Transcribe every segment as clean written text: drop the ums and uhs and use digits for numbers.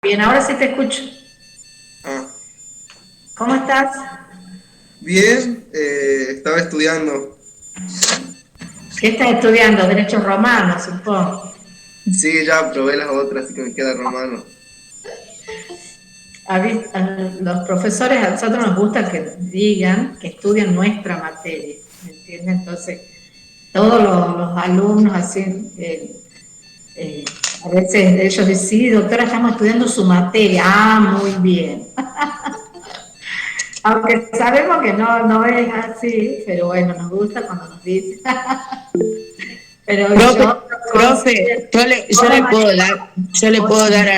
Bien, ahora sí te escucho. Ah, ¿Cómo estás? bien, estaba estudiando. ¿Qué estás estudiando? Derechos romanos, supongo. Sí, ya probé las otras, así que me queda romano. A los profesores a nosotros nos gusta que digan que estudian nuestra materia, ¿me entiendes? Entonces, todos los alumnos así, a veces ellos dicen, sí, doctora, estamos estudiando su materia. Ah, muy bien. Aunque sabemos que no es así, pero bueno, nos gusta cuando nos dicen. Pero Profe, yo considero, profe, yo hola le María, puedo dar, yo le hola. puedo dar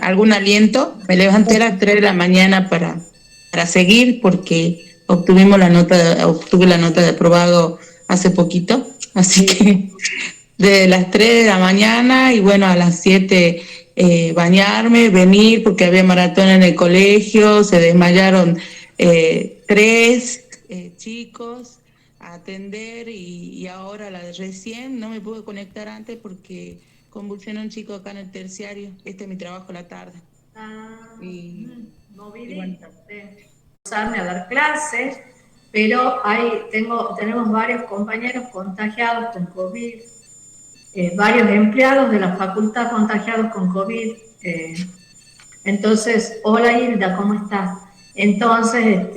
algún aliento. Me levanté a las 3 de la mañana para seguir porque obtuve la nota de aprobado hace poquito. Así que de las 3 de la mañana y bueno, a las 7 bañarme, venir porque había maratón en el colegio, se desmayaron tres chicos a atender y ahora la de recién no me pude conectar antes porque convulsionó un chico acá en el terciario. Este es mi trabajo a la tarde. Ah, Y, y bueno, movidita usted. Usarme a dar clases, pero tenemos varios compañeros contagiados con COVID, varios empleados de la facultad contagiados con COVID. Entonces, hola Hilda, ¿cómo estás? Entonces,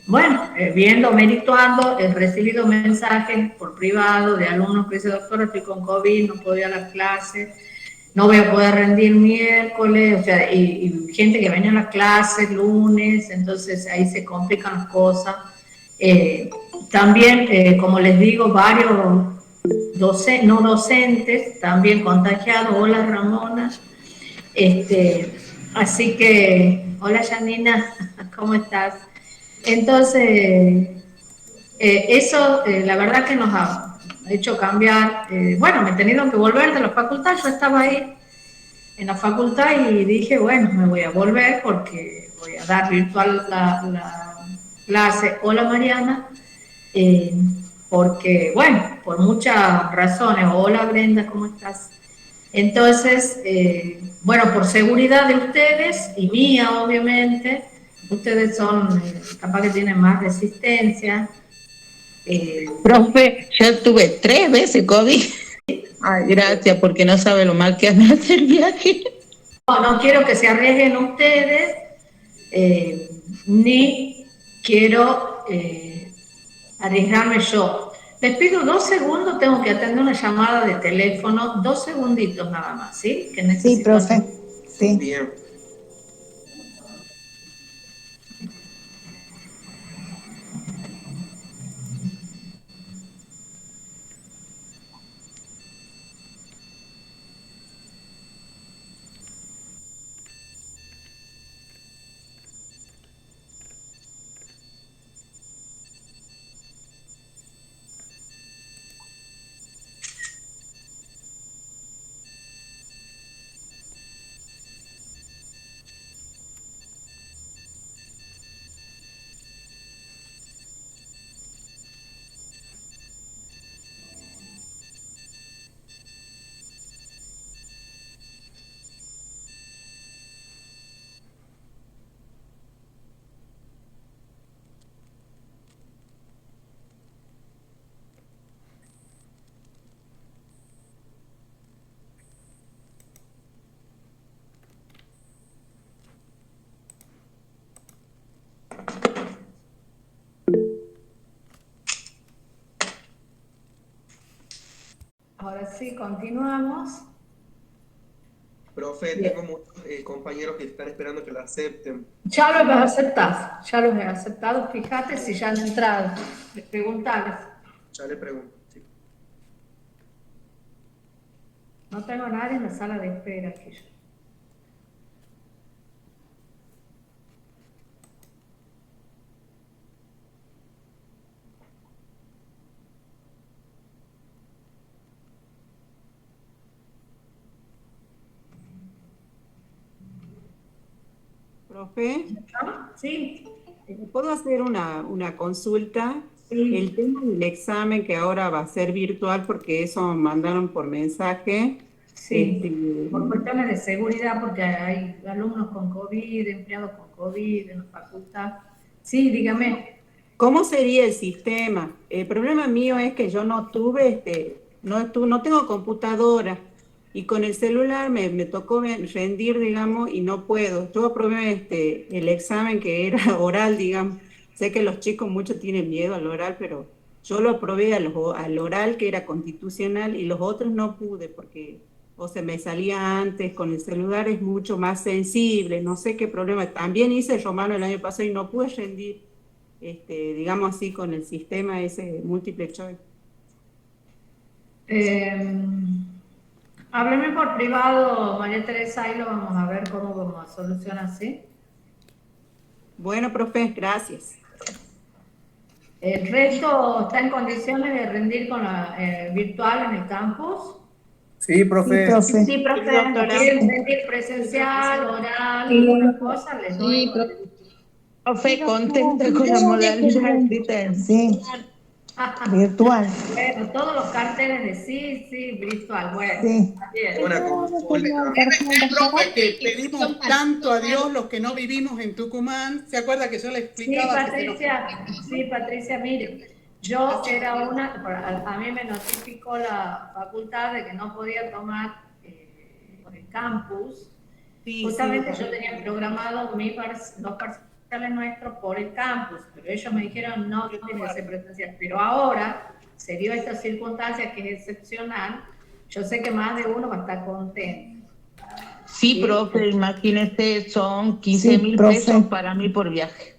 bueno, viendo, meditando, he recibido mensajes por privado de alumnos que dicen, doctora, estoy con COVID, no puedo ir a las clases, no voy a poder rendir miércoles, o sea, y gente que venía a las clases lunes, entonces ahí se complican las cosas. Eh, También, como les digo, varios no docentes también contagiados. Hola Ramona. Este, Así que, hola Janina, ¿cómo estás? Entonces, eso la verdad que nos ha hecho cambiar. Bueno, me he tenido que volver de la facultad, yo estaba ahí en la facultad y dije, bueno, me voy a volver porque voy a dar virtual la clase. Hola Mariana, eh, porque, bueno, por muchas razones. Hola Brenda, ¿cómo estás? Entonces, bueno, por seguridad de ustedes y mía, obviamente, ustedes son, capaz que tienen más resistencia. eh, profe, yo tuve 3 veces COVID. Ay, gracias, porque no sabe lo mal que me hace el viaje. no quiero que se arriesguen ustedes, ni quiero arriesgarme yo. Les pido 2 segundos, tengo que atender una llamada de teléfono, 2 segunditos nada más, ¿sí? Que Sí, necesito atender. profe, sí. Bien. Ahora sí, continuamos. Profe, Bien. tengo muchos compañeros que están esperando que la acepten. Ya los he aceptado, fíjate si ya han entrado. Preguntales. Ya le pregunto. Sí. No tengo a nadie en la sala de espera aquí. Profe, ¿No? Sí, ¿puedo hacer una consulta? sí. El tema del examen que ahora va a ser virtual, porque eso mandaron por mensaje. Sí, por cuestiones de seguridad, porque hay alumnos con COVID, empleados con COVID en la facultad. Sí, dígame. ¿Cómo sería el sistema? El problema mío es que yo no tuve, no tengo computadora y con el celular me tocó rendir, digamos, y no puedo. Yo aprobé el examen que era oral, digamos. Sé que los chicos muchos tienen miedo al oral, pero yo lo aprobé al oral, que era constitucional, y los otros no pude porque o se me salía antes, con el celular es mucho más sensible, no sé qué problema. También hice el romano el año pasado y no pude rendir digamos así, con el sistema ese múltiple choice. Hábleme por privado, María Teresa, y lo vamos a ver cómo vamos a solucionar, ¿sí? Bueno, profe, gracias. ¿El resto está en condiciones de rendir con la virtual en el campus? Sí, profe. Sí, profe. ¿Quieren rendir presencial, oral, Sí, alguna cosa? Les doy. Profe, contenta con la modalidad Sí, virtual. Bueno, todos los carteles de sí, virtual. Bueno, Sí. bien. Una consulta. Profe, que pedimos tanto a Dios los que no vivimos en Tucumán. ¿Se acuerda que yo le explicaba? Sí, Patricia, mire, yo era a mí me notificó la facultad de que no podía tomar por el campus. Justamente yo tenía programado los parciales nuestros por el campus, pero ellos me dijeron no tiene que ser presencial. Pero ahora se dio esta circunstancia que es excepcional. Yo sé que más de uno va a estar contento. Sí, profe, imagínese, son 15.000 pesos para mí por viaje.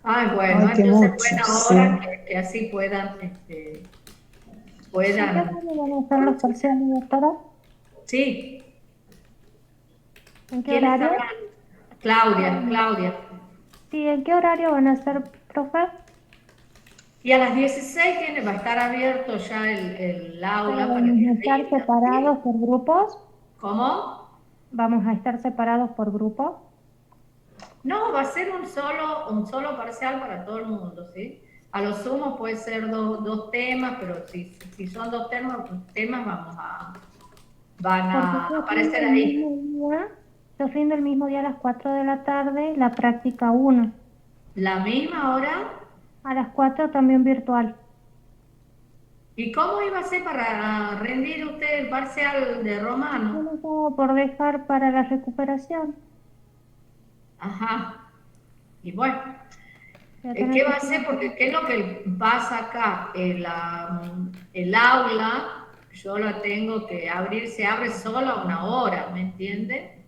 Ay, bueno, Ay, qué entonces mucho, buena sí. hora que así puedan. ¿En qué horario van a estar los parciales, doctora? Sí. ¿En qué ¿Quién está horario? hablando? Claudia. Sí, ¿en qué horario van a estar, profe? Y a las 16 va a estar abierto ya el aula para ¿Vamos que a estar rindan, separados ¿sí? por grupos? ¿Cómo? ¿Vamos a estar separados por grupos? No, va a ser un solo parcial para todo el mundo, ¿sí? A lo sumo puede ser dos temas, pero si son dos temas van Porque a aparecer ahí. yo rindo el mismo día a las 4 de la tarde, la práctica 1. ¿La misma hora? A las 4 también virtual. ¿Y cómo iba a ser para rendir usted el parcial de Yo romano? lo tengo por dejar para la recuperación. Ajá. Y bueno, Voy a tener ¿qué que va a hacer? Porque ¿qué es lo que pasa acá? El aula, yo la tengo que abrir, se abre solo a una hora, ¿me entiende?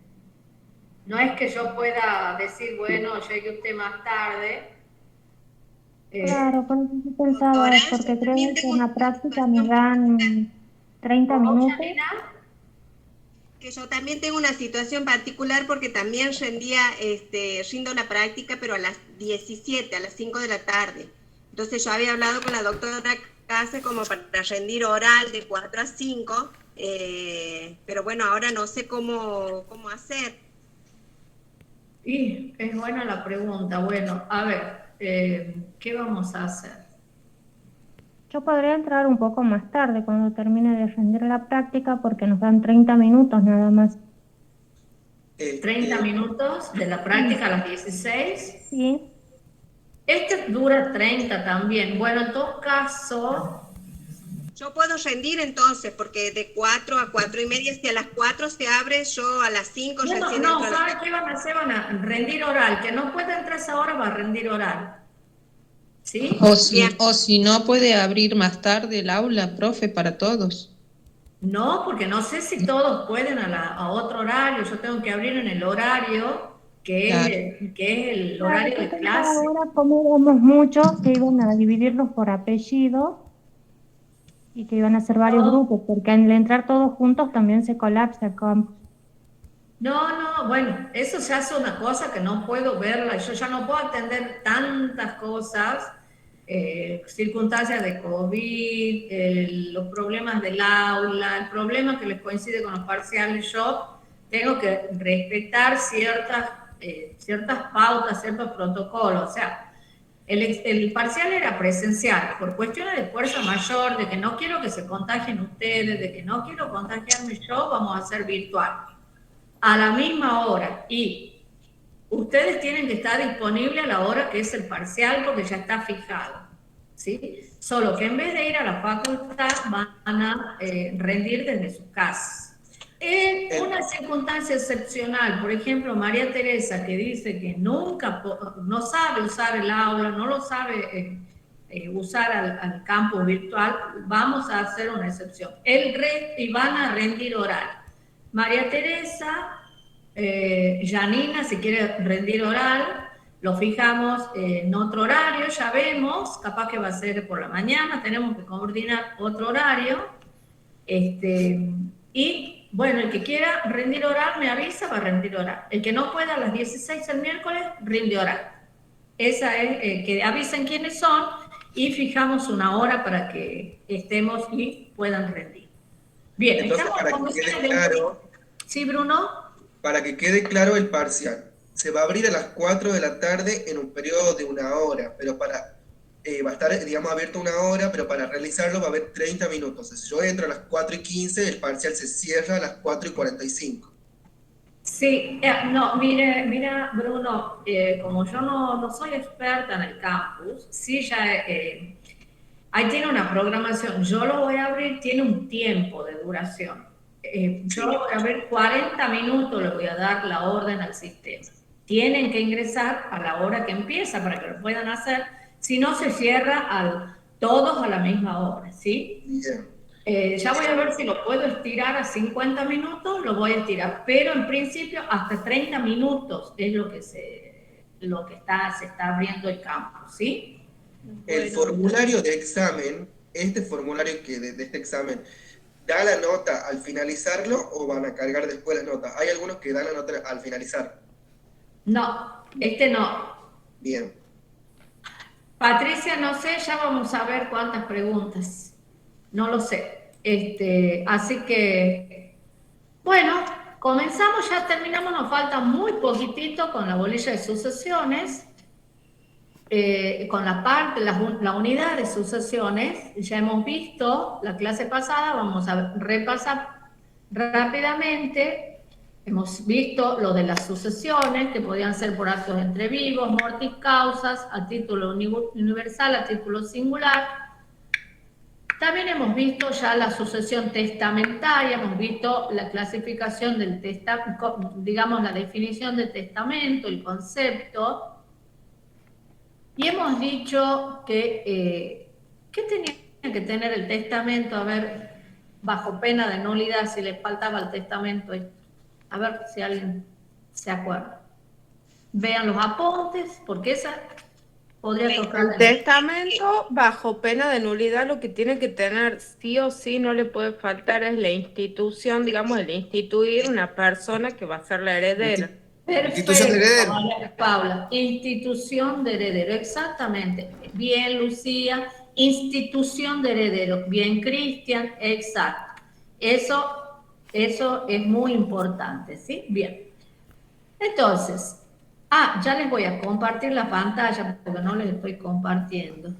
No es que yo pueda decir, bueno, llegue usted más tarde. Claro, por eso sí pensaba, porque creo que en la práctica me dan 30 ¿Cómo, minutos. Janina? Que yo también tengo una situación particular porque también rindo la práctica, pero a las 17, a las 5 de la tarde. Entonces yo había hablado con la doctora Case como para rendir oral de 4 a 5, pero bueno, ahora no sé cómo hacer. Y es buena la pregunta. Bueno, a ver, ¿qué vamos a hacer? Yo podría entrar un poco más tarde cuando termine de rendir la práctica porque nos dan 30 minutos nada más. 30 minutos de la práctica a las 16. Sí, Este dura 30 también. Bueno, en todo caso, Yo puedo rendir entonces, porque de 4 a 4 y media, si a las 4 se abre, yo a las 5 recién entro. ¿saben qué van a hacer? Van a rendir oral. Que no puede entrar esa hora, va a rendir oral. ¿Sí? O si no puede abrir más tarde el aula, profe, para todos. No, porque no sé si todos pueden a otro horario. Yo tengo que abrir en el horario que es el horario de clase. ahora como éramos muchos que iban a dividirlos por apellido y que iban a hacer varios grupos, porque al entrar todos juntos también se colapsa el campus. No, bueno, eso se hace una cosa que no puedo verla. Yo ya no puedo atender tantas cosas, circunstancias de COVID, los problemas del aula, el problema que les coincide con los parciales. Yo tengo que respetar ciertas pautas, ciertos protocolos. O sea, El parcial era presencial, por cuestiones de fuerza mayor, de que no quiero que se contagien ustedes, de que no quiero contagiarme yo, vamos a hacer virtual. A la misma hora. Y ustedes tienen que estar disponibles a la hora que es el parcial, porque ya está fijado, ¿sí? Solo que en vez de ir a la facultad, van a rendir desde sus casas. En una circunstancia excepcional, por ejemplo, María Teresa, que dice que nunca, no sabe usar el aula, no lo sabe usar al campus virtual, vamos a hacer una excepción. Y van a rendir oral. María Teresa, Janina, si quiere rendir oral, lo fijamos en otro horario, ya vemos, capaz que va a ser por la mañana, tenemos que coordinar otro horario, y bueno, el que quiera rendir oral me avisa, va a rendir oral. El que no pueda a las 16 el miércoles, rinde oral. Esa es, que avisen quiénes son y fijamos una hora para que estemos y puedan rendir. Bien, entonces, estamos para que quede claro, ¿sí, Bruno? Para que quede claro el parcial, se va a abrir a las 4 de la tarde en un periodo de 1 hora, pero va a estar, digamos, abierto 1 hora, pero para realizarlo va a haber 30 minutos. Si yo entro a las 4:15, el parcial se cierra a las 4:45. Sí, no, mira, Bruno, como yo no soy experta en el campus, sí ya ahí tiene una programación. Yo lo voy a abrir, tiene un tiempo de duración. Yo lo voy a abrir 40 minutos, le voy a dar la orden al sistema. Tienen que ingresar a la hora que empieza para que lo puedan hacer. Si no, se cierra todos a la misma hora, ¿sí? Bien. Ya voy a ver si lo puedo estirar a 50 minutos, lo voy a estirar, pero en principio hasta 30 minutos es lo que se está abriendo el campo, ¿sí? El formulario de examen, este formulario de este examen, ¿da la nota al finalizarlo o van a cargar después la nota? Hay algunos que dan la nota al finalizar. No, no. Bien. Patricia, no sé, ya vamos a ver cuántas preguntas. No lo sé. Así que, bueno, comenzamos, ya terminamos, nos falta muy poquitito con la bolilla de sucesiones, con la unidad de sucesiones. Ya hemos visto la clase pasada, vamos a repasar rápidamente. Hemos visto lo de las sucesiones, que podían ser por actos entre vivos, mortis causas, a título universal, a título singular. También hemos visto ya la sucesión testamentaria, hemos visto la clasificación del testamento, digamos la definición de testamento, el concepto. Y hemos dicho que ¿qué tenía que tener el testamento? A ver, bajo pena de nulidad, si le faltaba al testamento esto. A ver si alguien se acuerda. Vean los apuntes, porque esa podría tocar. El testamento, bajo pena de nulidad, lo que tiene que tener sí o sí, no le puede faltar, es la institución, digamos, el instituir una persona que va a ser la heredera. Perfecto, institución de heredero. Paula, institución de heredero, exactamente. Bien, Lucía, institución de heredero. Bien, Cristian, exacto. Eso es muy importante, ¿sí? Bien. Entonces, ya les voy a compartir la pantalla porque no les estoy compartiendo.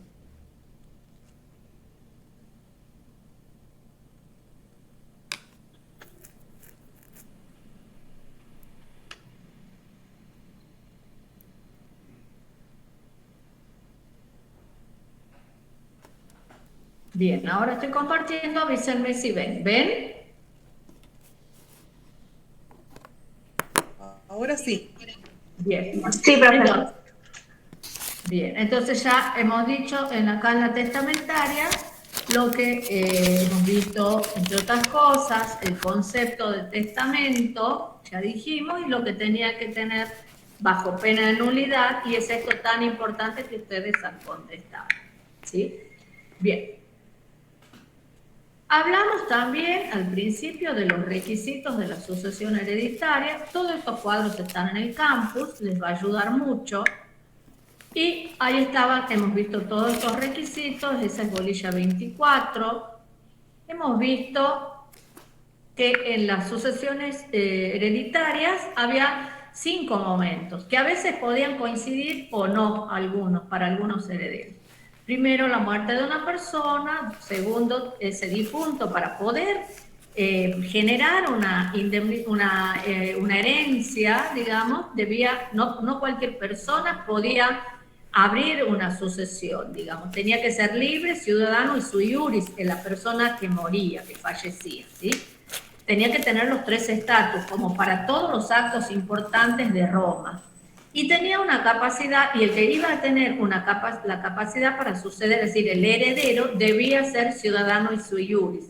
Bien, ahora estoy compartiendo, avísenme si ven. ¿Ven? Ahora sí. Bien. Sí, profesor. Bien, entonces ya hemos dicho acá en la testamentaria lo que hemos visto, entre otras cosas, el concepto de testamento, ya dijimos, y lo que tenía que tener bajo pena de nulidad, y es esto tan importante que ustedes han contestado. ¿Sí? Bien. Hablamos también al principio de los requisitos de la sucesión hereditaria. Todos estos cuadros están en el campus, les va a ayudar mucho. Y ahí estaban, hemos visto todos estos requisitos, esa es bolilla 24. Hemos visto que en las sucesiones hereditarias había 5 momentos, que a veces podían coincidir o no para algunos herederos. Primero, la muerte de una persona. Segundo, ese difunto, para poder generar una herencia, digamos, no cualquier persona podía abrir una sucesión, digamos. Tenía que ser libre, ciudadano y sui iuris en la persona que moría, que fallecía, ¿sí? Tenía que tener los 3 estatus, como para todos los actos importantes de Roma. Y tenía una capacidad, y el que iba a tener la capacidad para suceder, es decir, el heredero, debía ser ciudadano y sui iuris.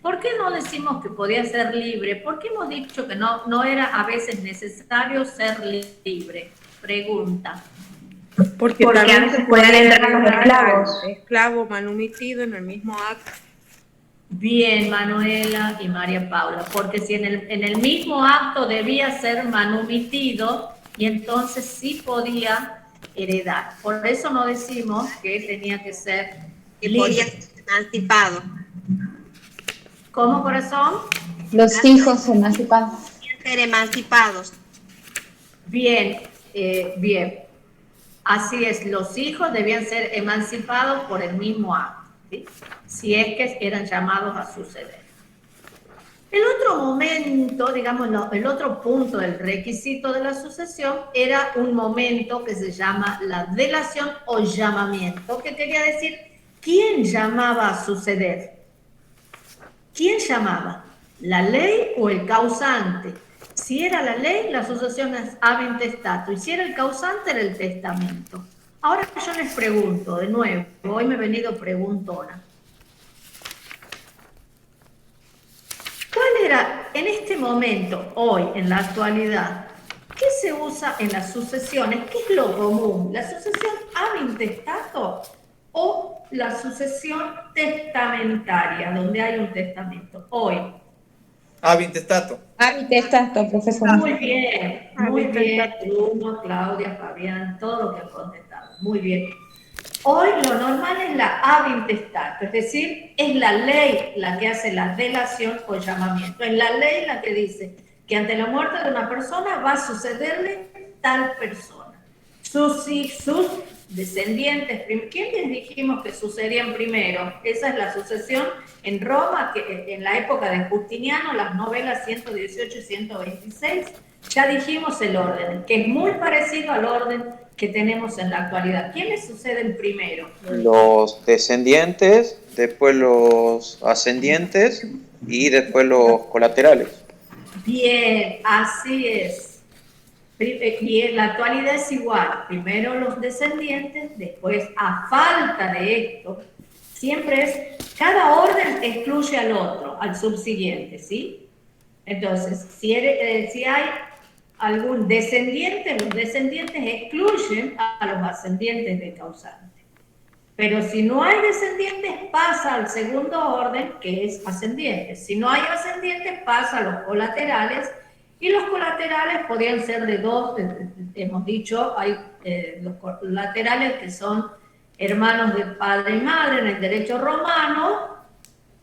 ¿Por qué no decimos que podía ser libre? ¿Por qué hemos dicho que no era a veces necesario ser libre? Pregunta. Porque también se puede entrar los esclavos. Esclavo manumitido en el mismo acto. Bien, Manuela y María Paula, porque si en el mismo acto debía ser manumitido, y entonces sí podía heredar. Por eso no decimos que tenía que ser libre. Podía ser emancipado. ¿Cómo, corazón? Los hijos emancipados. Podían ser emancipados. Bien, bien. Así es, los hijos debían ser emancipados por el mismo acto, ¿sí? Si es que eran llamados a suceder. El otro momento, digamos, el otro punto del requisito de la sucesión era un momento que se llama la delación o llamamiento, que quería decir quién llamaba a suceder. ¿Quién llamaba? ¿La ley o el causante? Si era la ley, la sucesión es ab intestato, y si era el causante, era el testamento. Ahora yo les pregunto de nuevo, hoy me he venido preguntona. ¿Cuál era en este momento, hoy, en la actualidad, qué se usa en las sucesiones? ¿Qué es lo común? ¿La sucesión ab intestato o la sucesión testamentaria, donde hay un testamento? Hoy. Ab intestato. Ab intestato, profesor. Muy bien, Bruno, Claudia, Fabián, todo lo que han contestado. Muy bien. Hoy lo normal es la ab intestato, es decir, es la ley la que hace la delación o llamamiento. Es la ley la que dice que ante la muerte de una persona va a sucederle tal persona. Sus descendientes, ¿quiénes dijimos que sucedían primero? Esa es la sucesión en Roma, que en la época de Justiniano, las novelas 118 y 126, ya dijimos el orden, que es muy parecido al orden que tenemos en la actualidad. ¿Quiénes suceden primero? Los descendientes, después los ascendientes y después los colaterales. Bien, así es. Y en la actualidad es igual. Primero los descendientes, después, a falta de esto, siempre es, cada orden excluye al otro, al subsiguiente, ¿sí? Entonces, si hay algún descendiente, los descendientes excluyen a los ascendientes del causante. Pero si no hay descendientes, pasa al segundo orden, que es ascendientes. Si no hay ascendientes, pasa a los colaterales, y los colaterales podrían ser de dos, hemos dicho, hay los colaterales que son hermanos de padre y madre en el derecho romano,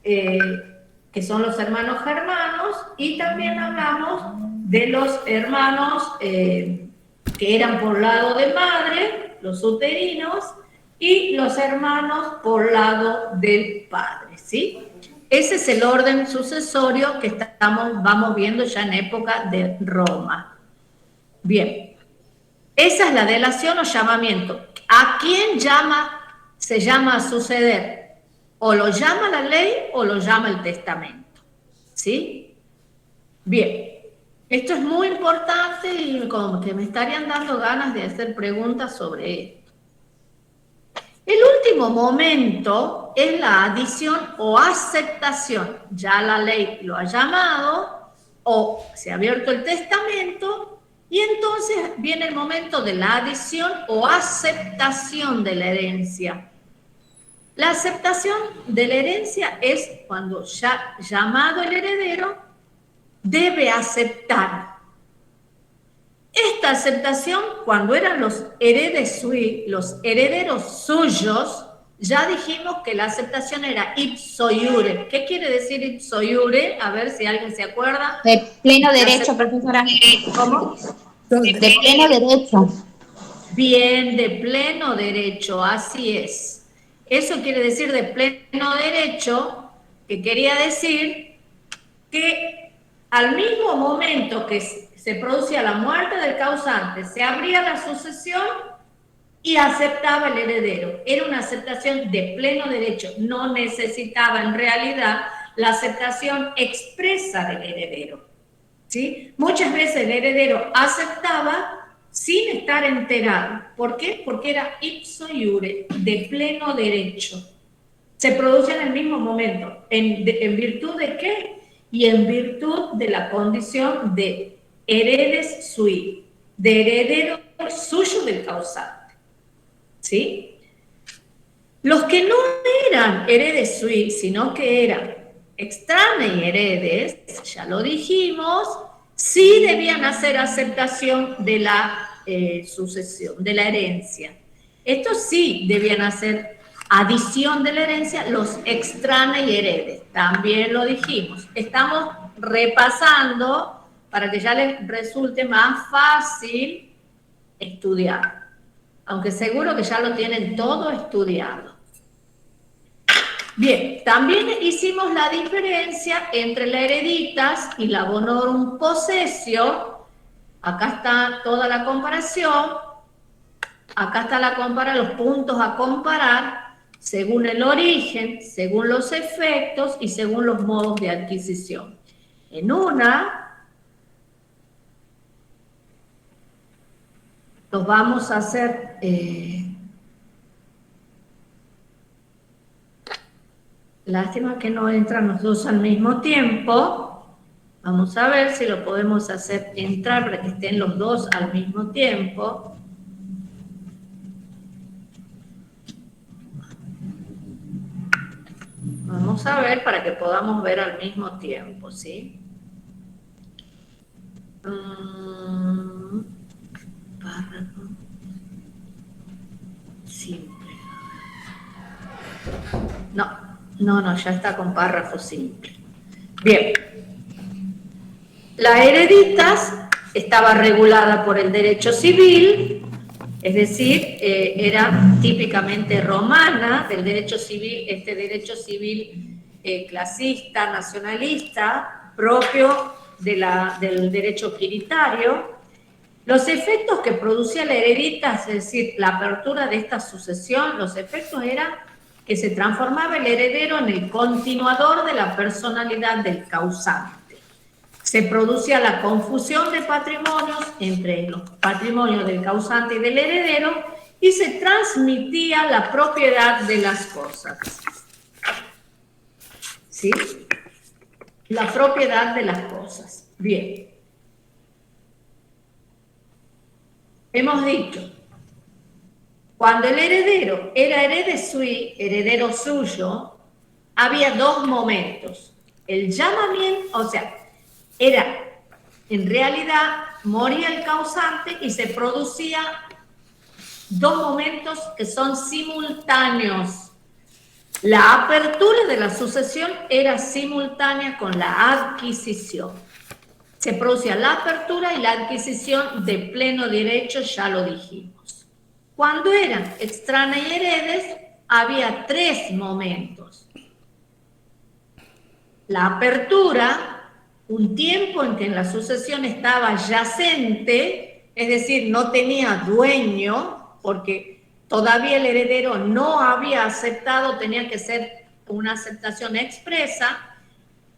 que son los hermanos germanos, y también hablamos de los hermanos que eran por lado de madre, los uterinos, y los hermanos por lado del padre, ¿sí? Ese es el orden sucesorio que vamos viendo ya en época de Roma. Bien, esa es la delación o llamamiento. ¿A quién se llama a suceder? O lo llama la ley o lo llama el testamento, ¿sí? Bien, esto es muy importante y como que me estarían dando ganas de hacer preguntas sobre esto. El último momento es la adición o aceptación. Ya la ley lo ha llamado o se ha abierto el testamento y entonces viene el momento de la adición o aceptación de la herencia. La aceptación de la herencia es cuando ya llamado el heredero debe aceptar. Esta aceptación, cuando eran los herederos suyos, ya dijimos que la aceptación era ipso iure. ¿Qué quiere decir ipso iure? A ver si alguien se acuerda. De pleno derecho, profesora. ¿Cómo? De pleno derecho. Bien, de pleno derecho, así es. Eso quiere decir de pleno derecho, que quería decir que al mismo momento que se producía la muerte del causante, se abría la sucesión y aceptaba el heredero. Era una aceptación de pleno derecho, no necesitaba en realidad la aceptación expresa del heredero, ¿sí? Muchas veces el heredero aceptaba sin estar enterado. ¿Por qué? Porque era ipso iure, de pleno derecho. Se produce en el mismo momento. ¿En virtud de qué? Y en virtud de la condición de heredes sui, de heredero suyo del causante. ¿Sí? Los que no eran heredes sui, sino que eran extraños heredes, ya lo dijimos, sí debían hacer aceptación de la sucesión, de la herencia. Estos sí debían hacer adición de la herencia, los extraños heredes, también lo dijimos. Estamos repasando para que ya les resulte más fácil estudiar, aunque seguro que ya lo tienen todo estudiado. Bien, también hicimos la diferencia entre la hereditas y la bonorum possessio. Acá está toda la comparación. Acá está los puntos a comparar según el origen, según los efectos y según los modos de adquisición. En una, los vamos a hacer... Lástima que no entran los dos al mismo tiempo. Vamos a ver si lo podemos hacer entrar para que estén los dos al mismo tiempo. Vamos a ver para que podamos ver al mismo tiempo, ¿sí? Párrafo simple. No, ya está con párrafo simple. Bien. La hereditas estaba regulada por el derecho civil, es decir, era típicamente romana, del derecho civil, este derecho civil clasista, nacionalista, propio del derecho quiritario. Los efectos que producía la hereditas, es decir, la apertura de esta sucesión, los efectos eran que se transformaba el heredero en el continuador de la personalidad del causante. Se producía la confusión de patrimonios entre los patrimonios del causante y del heredero y se transmitía la propiedad de las cosas. ¿Sí? La propiedad de las cosas. Bien. Hemos dicho, cuando el heredero era heredero suyo, había dos momentos. El llamamiento, o sea, en realidad moría el causante y se producía dos momentos que son simultáneos. La apertura de la sucesión era simultánea con la adquisición. Se producía la apertura y la adquisición de pleno derecho, ya lo dijimos. Cuando eran extraños heredes, había tres momentos. La apertura, un tiempo en que la sucesión estaba yacente, es decir, no tenía dueño, porque todavía el heredero no había aceptado, tenía que ser una aceptación expresa,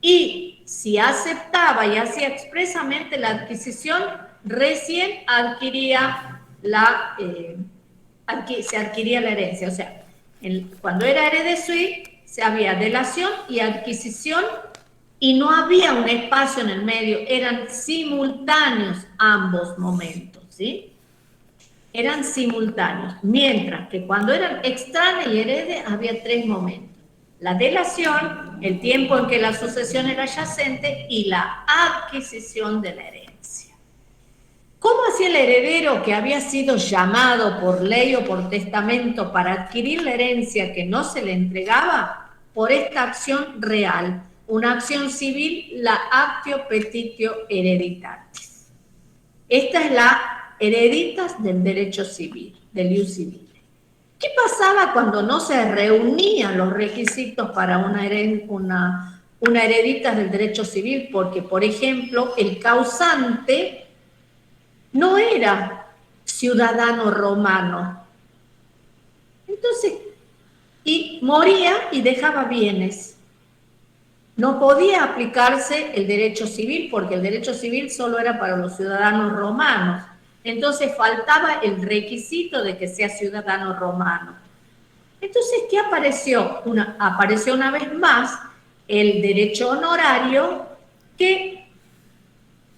y si aceptaba y hacía expresamente la adquisición, recién se adquiría la herencia. O sea, cuando era heredé sui, se había delación y adquisición y no había un espacio en el medio, eran simultáneos ambos momentos, ¿sí? Eran simultáneos, mientras que cuando eran extraños y heredes había tres momentos. La delación, el tiempo en que la sucesión era yacente y la adquisición de la herencia. ¿Cómo hacía el heredero que había sido llamado por ley o por testamento para adquirir la herencia que no se le entregaba? Por esta acción real, una acción civil, la actio petitio hereditatis. Esta es la hereditas del derecho civil, del ius civil. ¿Qué pasaba cuando no se reunían los requisitos para una hereditas del derecho civil? Porque, por ejemplo, el causante no era ciudadano romano. Entonces, y moría y dejaba bienes. No podía aplicarse el derecho civil porque el derecho civil solo era para los ciudadanos romanos. Entonces faltaba el requisito de que sea ciudadano romano. Entonces, ¿qué apareció? Apareció una vez más el derecho honorario que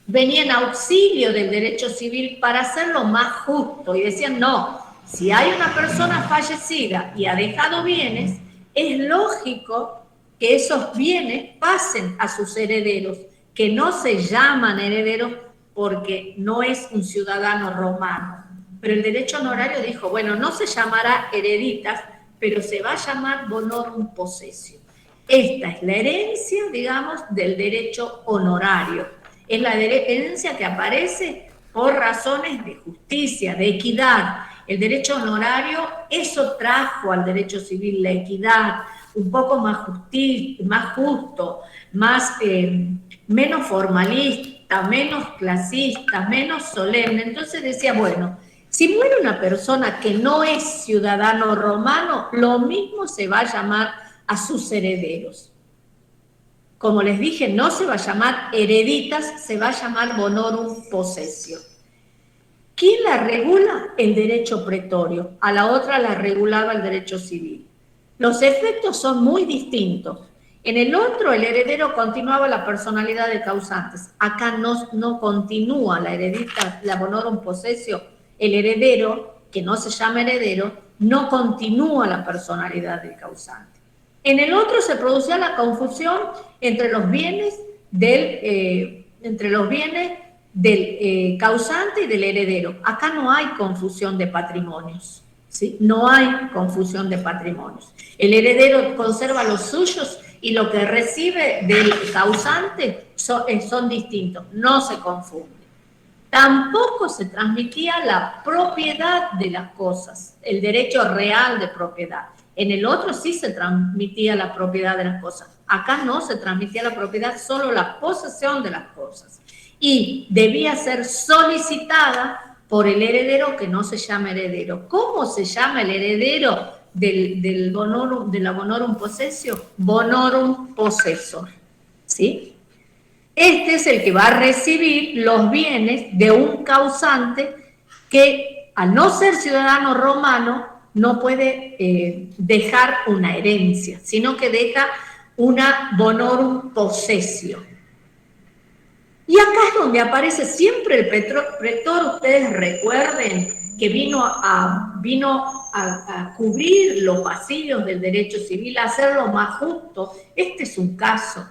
venía en auxilio del derecho civil para hacerlo más justo. Y decían, no, si hay una persona fallecida y ha dejado bienes, es lógico que esos bienes pasen a sus herederos, que no se llaman herederos porque no es un ciudadano romano. Pero el derecho honorario dijo, bueno, no se llamará hereditas, pero se va a llamar bonorum possessio. Esta es la herencia, digamos, del derecho honorario. Es la herencia que aparece por razones de justicia, de equidad. El derecho honorario, eso trajo al derecho civil la equidad, un poco más justo, menos formalista, menos clasista, menos solemne. Entonces decía, bueno, si muere una persona que no es ciudadano romano, lo mismo se va a llamar a sus herederos. Como les dije, no se va a llamar hereditas, se va a llamar bonorum possessio. ¿Quién la regula? El derecho pretorio. A la otra la regulaba el derecho civil. Los efectos son muy distintos. En el otro, el heredero continuaba la personalidad de causantes. Acá no continúa la heredita, la bonorum possessio. El heredero, que no se llama heredero, no continúa la personalidad del causante. En el otro se producía la confusión entre los bienes del causante y del heredero. Acá no hay confusión de patrimonios, ¿sí? No hay confusión de patrimonios. El heredero conserva los suyos y lo que recibe del causante son distintos, no se confunden. Tampoco se transmitía la propiedad de las cosas, el derecho real de propiedad. En el otro sí se transmitía la propiedad de las cosas. Acá no se transmitía la propiedad, solo la posesión de las cosas. Y debía ser solicitada por el heredero que no se llama heredero. ¿Cómo se llama el heredero de la bonorum possessio? Bonorum possessor. ¿Sí? Este es el que va a recibir los bienes de un causante que, al no ser ciudadano romano, no puede dejar una herencia, sino que deja una bonorum possessio. Y acá es donde aparece siempre el pretor. Ustedes recuerden que vino a cubrir los vacíos del derecho civil, a hacerlo más justo. Este es un caso.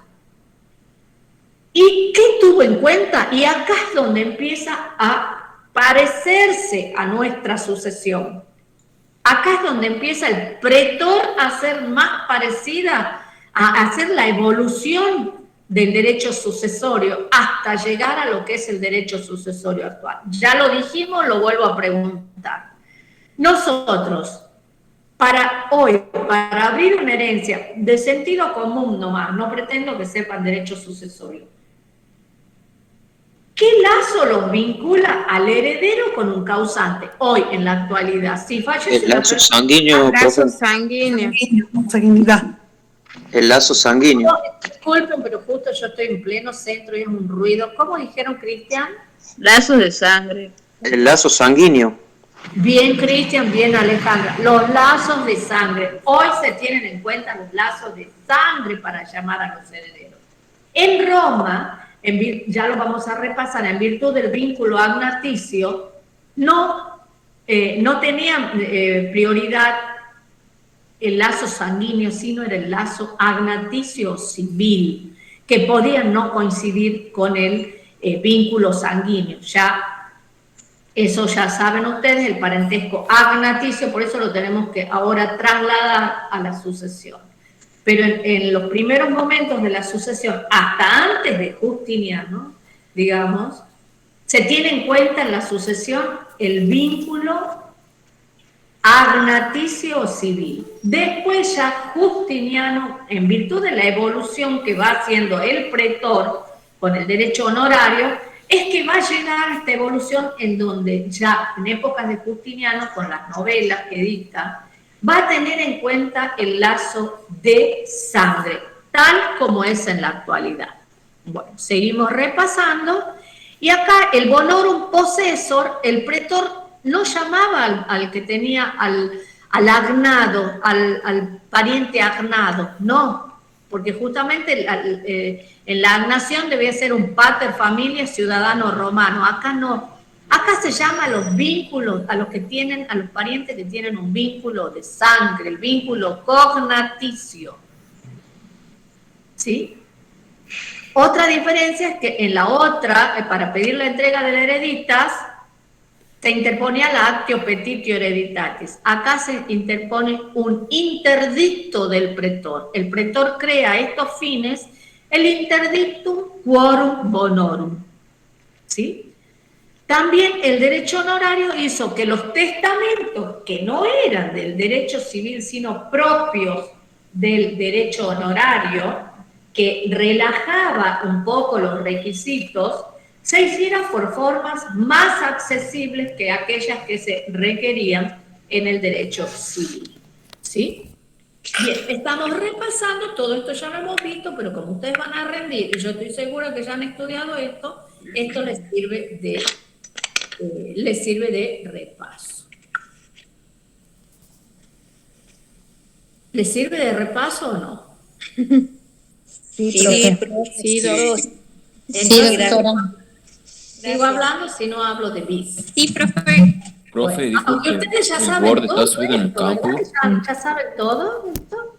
¿Y qué tuvo en cuenta? Y acá es donde empieza a parecerse a nuestra sucesión. Acá es donde empieza el pretor a ser más parecida, a hacer la evolución del derecho sucesorio hasta llegar a lo que es el derecho sucesorio actual. Ya lo dijimos, lo vuelvo a preguntar. Nosotros, para abrir una herencia de sentido común nomás, no pretendo que sepan derecho sucesorio, ¿qué lazo los vincula al heredero con un causante? Hoy, en la actualidad, si fallece el lazo sanguíneo, lazo sanguíneo. Sanguinidad. El lazo sanguíneo. Disculpen, pero justo yo estoy en pleno centro y es un ruido. ¿Cómo dijeron, Cristian? Lazos de sangre. El lazo sanguíneo. Bien, Cristian, bien, Alejandra. Los lazos de sangre. Hoy se tienen en cuenta los lazos de sangre para llamar a los herederos. En Roma, ya lo vamos a repasar, en virtud del vínculo agnaticio, no tenía prioridad el lazo sanguíneo, sino era el lazo agnaticio civil, que podía no coincidir con el vínculo sanguíneo. Eso ya saben ustedes, el parentesco agnaticio, por eso lo tenemos que ahora trasladar a la sucesión. Pero en los primeros momentos de la sucesión, hasta antes de Justiniano, digamos, se tiene en cuenta en la sucesión el vínculo agnaticio o civil. Después ya Justiniano, en virtud de la evolución que va haciendo el pretor con el derecho honorario, es que va a llegar a esta evolución en donde ya en épocas de Justiniano, con las novelas que dicta, va a tener en cuenta el lazo de sangre, tal como es en la actualidad. Bueno, seguimos repasando, y acá el bonorum possessor, el pretor no llamaba al que tenía al agnado, al pariente agnado, no, porque justamente en la agnación debía ser un pater familias ciudadano romano, acá no. Acá se llama a los vínculos, a los parientes que tienen un vínculo de sangre, el vínculo cognaticio. ¿Sí? Otra diferencia es que en la otra, para pedir la entrega de la hereditas, se interponía la actio petitio hereditatis. Acá se interpone un interdicto del pretor. El pretor crea a estos fines el interdictum quorum bonorum. ¿Sí? También el derecho honorario hizo que los testamentos que no eran del derecho civil, sino propios del derecho honorario, que relajaba un poco los requisitos, se hiciera por formas más accesibles que aquellas que se requerían en el derecho civil. ¿Sí? Bien, estamos repasando, todo esto ya lo hemos visto, pero como ustedes van a rendir, y yo estoy segura que ya han estudiado esto les sirve de repaso. ¿Les sirve de repaso o no? Sí, profe. Sí, Entonces, sigo hablando si no hablo de bis. Sí, profe. Profe, dijo aunque que ustedes ya el saben Word todo está subido en el esto, ¿verdad? campus. ¿Ya saben todo esto?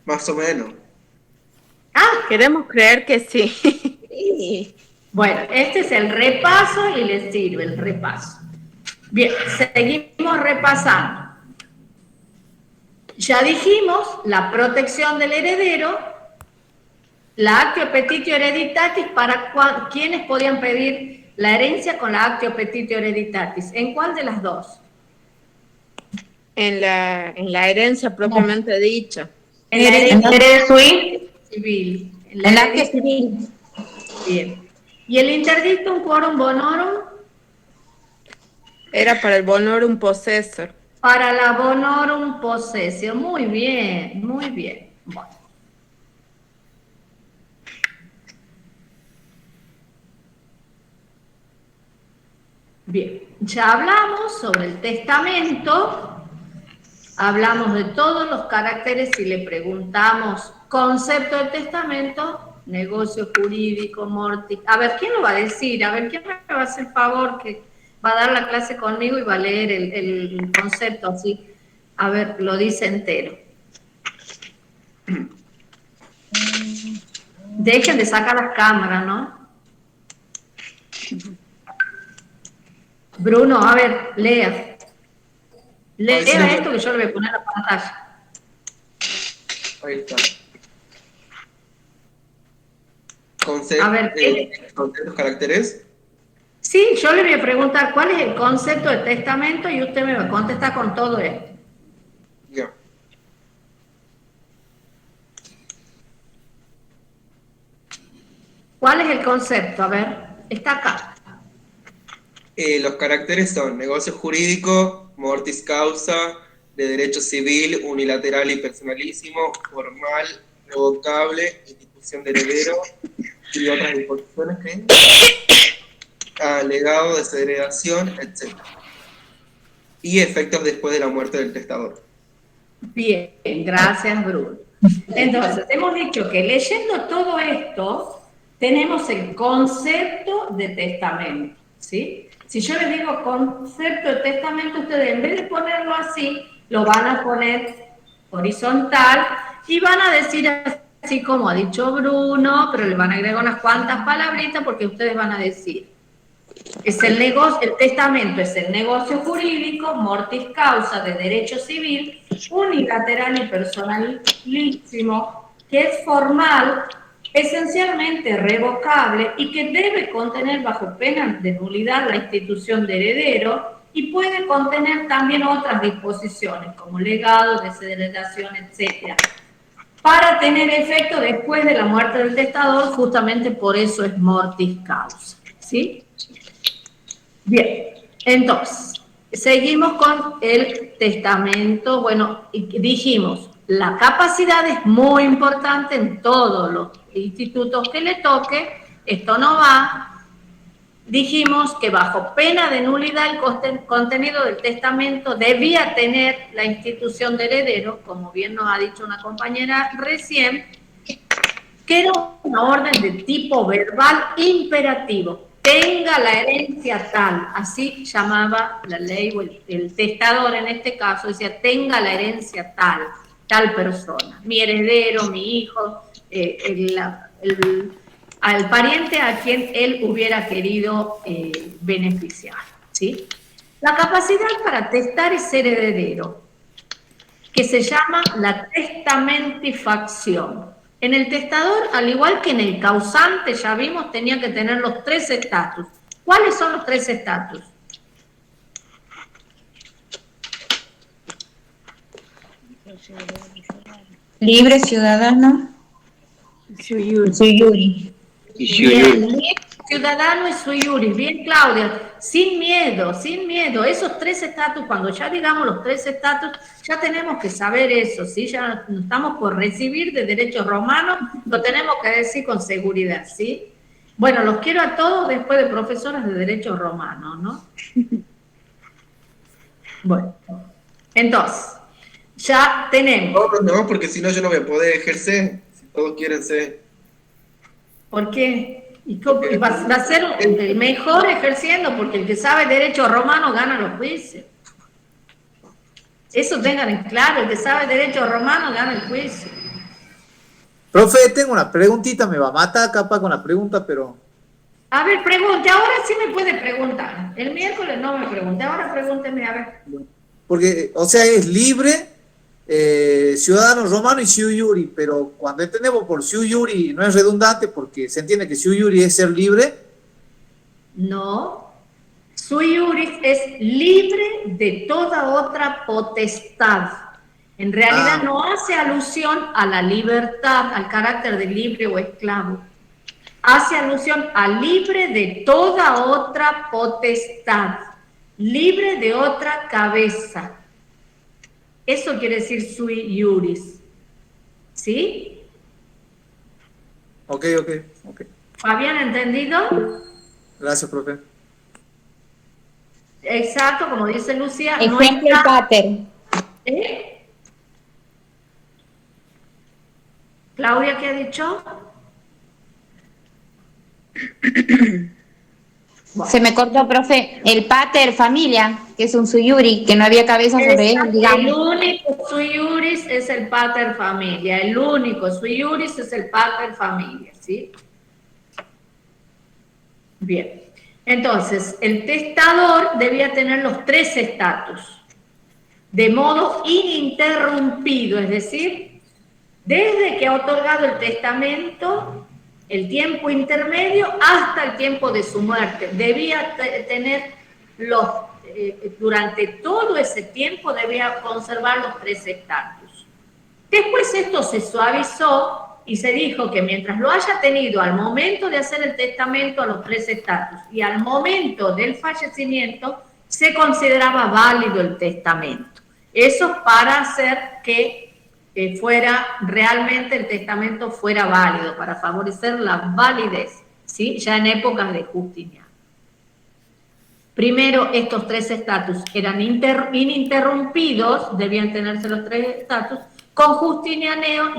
Más o menos. Queremos creer que sí. Sí. Bueno, este es el repaso y les sirve el repaso. Bien, seguimos repasando. Ya dijimos la protección del heredero, la actio petitio hereditatis, para quienes podían pedir la herencia con la actio petitio hereditatis. ¿En cuál de las dos? En la herencia propiamente dicha. En la herencia civil. En la acta civil. Bien. ¿Y el interdictum quorum bonorum? Era para el bonorum possessor. Para la bonorum possessio. Muy bien, muy bien. Bueno. Bien, ya hablamos sobre el testamento, hablamos de todos los caracteres. Si le preguntamos concepto del testamento, negocio jurídico, mortis. A ver, ¿quién lo va a decir? A ver, ¿quién me va a hacer favor que va a dar la clase conmigo y va a leer el concepto así? A ver, lo dice entero. Dejen de sacar las cámaras, ¿no? Bruno, a ver, lea. Lea esto que yo le voy a poner en la pantalla. Ahí está. A ver, ¿Conceptos, caracteres? Sí, yo le voy a preguntar cuál es el concepto de testamento y usted me va a contestar con todo esto. Ya. ¿Cuál es el concepto? A ver, está acá. Los caracteres son negocio jurídico, mortis causa, de derecho civil, unilateral y personalísimo, formal, revocable, institución de heredero y otras disposiciones que legado, desheredación, etc. Y efectos después de la muerte del testador. Bien, gracias, Bruno. Entonces, hemos dicho que leyendo todo esto, tenemos el concepto de testamento, ¿sí? Si yo les digo concepto de testamento, ustedes en vez de ponerlo así, lo van a poner horizontal y van a decir así como ha dicho Bruno, pero le van a agregar unas cuantas palabritas porque ustedes van a decir, es el negocio, el testamento es el negocio jurídico, mortis causa de derecho civil, unilateral y personalísimo, que es formal, esencialmente revocable y que debe contener bajo pena de nulidad la institución de heredero y puede contener también otras disposiciones como legado, desheredación, etc. para tener efecto después de la muerte del testador, justamente por eso es mortis causa, ¿sí? Bien, entonces, seguimos con el testamento. Bueno, dijimos, la capacidad es muy importante en todos los institutos que le toque, esto no va. Dijimos que bajo pena de nulidad el contenido del testamento debía tener la institución de heredero, como bien nos ha dicho una compañera recién, que era una orden de tipo verbal imperativo. Tenga la herencia tal, así llamaba la ley, o el testador en este caso, decía, tenga la herencia tal persona, mi heredero, mi hijo, al pariente a quien él hubiera querido beneficiar, ¿sí? La capacidad para testar ese heredero, que se llama la testamentifacción. En el testador, al igual que en el causante, ya vimos, tenía que tener los 3 estatus. ¿Cuáles son los 3 estatus? Libre, ciudadano. Suyuri. Bien, ciudadano y sui juris. Bien, Claudia. Sin miedo. Esos 3 estatus, cuando ya digamos los 3 estatus, ya tenemos que saber eso, ¿sí? Ya nos estamos por recibir de derechos romanos, lo tenemos que decir con seguridad, ¿sí? Bueno, los quiero a todos después de profesoras de derechos romanos, ¿no? Bueno, entonces, ya tenemos. No, porque si no yo no voy a poder ejercer, si todos quieren ser. ¿Por qué? Y va a ser el mejor ejerciendo, porque el que sabe derecho romano gana los juicios. Eso tengan en claro, el que sabe derecho romano gana el juicio. Profe, tengo una preguntita, me va a matar capaz con la pregunta, pero... A ver, pregunte, ahora sí me puede preguntar. El miércoles no me pregunte, ahora pregúnteme, a ver. Porque, o sea, es libre, ciudadano romano y sui iuri, pero cuando entendemos por sui iuri no es redundante porque se entiende que sui iuri es ser libre. No, sui iuris es libre de toda otra potestad. En realidad no hace alusión a la libertad, al carácter de libre o esclavo. Hace alusión a libre de toda otra potestad, libre de otra cabeza. Eso quiere decir sui iuris. ¿Sí? Ok. ¿Habían entendido? Gracias, profe. Exacto, como dice Lucía. Ejemplo no pater. Claudia, ¿qué ha dicho? Se me cortó, profe. El pater familia, que es un sui iuri, que no había cabeza sobre él, digamos. El único sui iuris es el pater familia. El único sui iuris es el pater familia, ¿sí? Bien. Entonces, el testador debía tener los 3 estatus, de modo ininterrumpido, es decir, desde que ha otorgado el testamento, el tiempo intermedio hasta el tiempo de su muerte. Debía tener durante todo ese tiempo debía conservar los 3 estatus. Después esto se suavizó y se dijo que mientras lo haya tenido al momento de hacer el testamento a los 3 estatus y al momento del fallecimiento, se consideraba válido el testamento. Eso para hacer que fuera realmente el testamento fuera válido, para favorecer la validez, ¿sí? Ya en épocas de Justiniano. Primero, estos 3 estatus eran ininterrumpidos, debían tenerse los 3 estatus. Con Justiniano,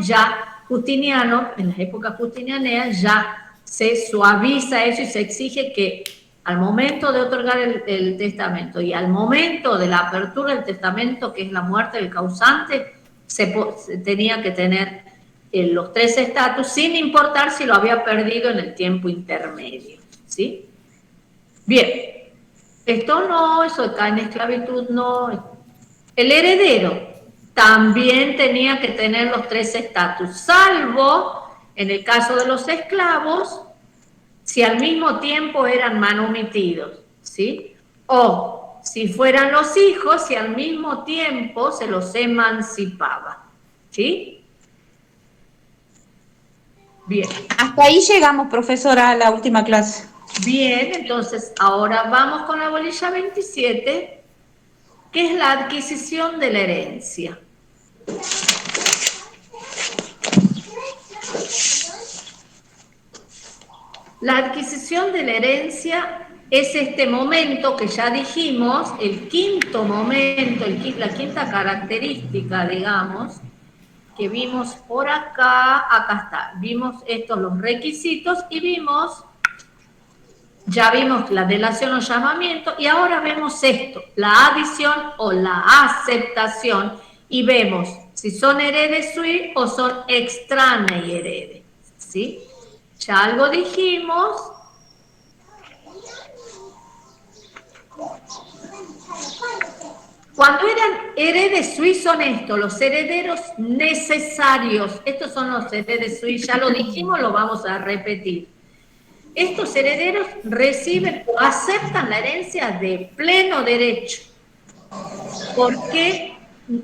en las épocas justinianeas, ya se suaviza eso y se exige que al momento de otorgar el testamento y al momento de la apertura del testamento, que es la muerte del causante, se tenía que tener los 3 estatus, sin importar si lo había perdido en el tiempo intermedio, ¿sí? Bien, esto no, eso de caer en esclavitud no. El heredero también tenía que tener los 3 estatus, salvo En el caso de los esclavos, si al mismo tiempo eran manumitidos, ¿sí? O si fueran los hijos, si al mismo tiempo se los emancipaba, ¿sí? Bien. Hasta ahí llegamos, profesora, a la última clase. Bien, entonces ahora vamos con la bolilla 27, que es la adquisición de la herencia. La adquisición de la herencia es este momento que ya dijimos, el quinto momento, la quinta característica, digamos, que vimos por acá está. Vimos estos los requisitos y ya vimos la delación o llamamiento y ahora vemos esto, la adición o la aceptación y vemos si son heredes sui o son extraneos heredes, ¿sí? Ya algo dijimos. Cuando eran heredes sui son estos, los herederos necesarios. Estos son los heredes sui, ya lo dijimos, lo vamos a repetir. Estos herederos reciben o aceptan la herencia de pleno derecho. ¿Por qué?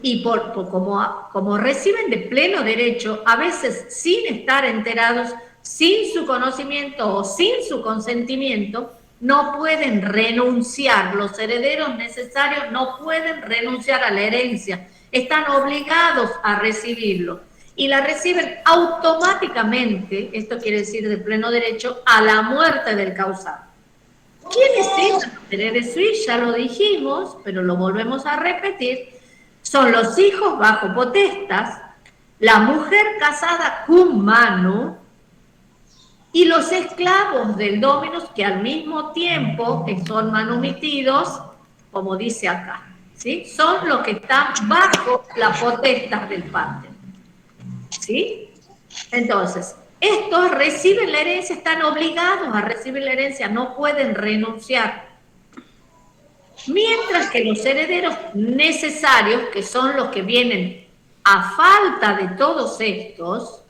Y como reciben de pleno derecho, a veces sin estar enterados, sin su conocimiento o sin su consentimiento, no pueden renunciar. Los herederos necesarios no pueden renunciar a la herencia. Están obligados a recibirlo. Y la reciben automáticamente, esto quiere decir de pleno derecho, a la muerte del causante. ¿Quiénes son los heredes sui? Ya lo dijimos, pero lo volvemos a repetir. Son los hijos bajo potestas, la mujer casada cum manu y los esclavos del dominus que al mismo tiempo que son manumitidos, como dice acá, ¿sí? Son los que están bajo la potestas del pater, ¿sí? Entonces, estos reciben la herencia, están obligados a recibir la herencia, no pueden renunciar. Mientras que los herederos necesarios, que son los que vienen a falta de todos estos,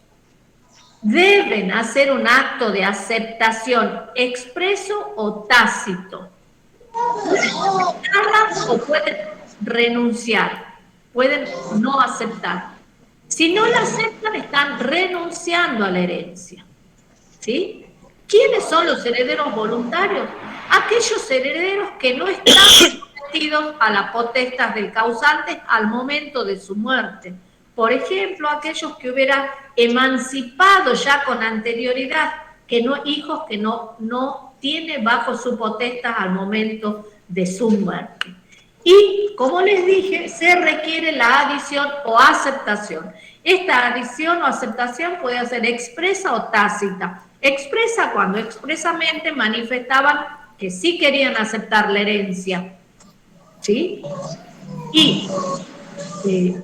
deben hacer un acto de aceptación expreso o tácito. O pueden renunciar, pueden no aceptar. Si no la aceptan, están renunciando a la herencia, ¿sí? ¿Quiénes son los herederos voluntarios? Aquellos herederos que no están sometidos a las potestas del causante al momento de su muerte. Por ejemplo, aquellos que hubieran emancipado ya con anterioridad, hijos que no tiene bajo su potestad al momento de su muerte. Y, como les dije, se requiere la adición o aceptación. Esta adición o aceptación puede ser expresa o tácita. Expresa cuando expresamente manifestaban que sí querían aceptar la herencia, ¿sí? Y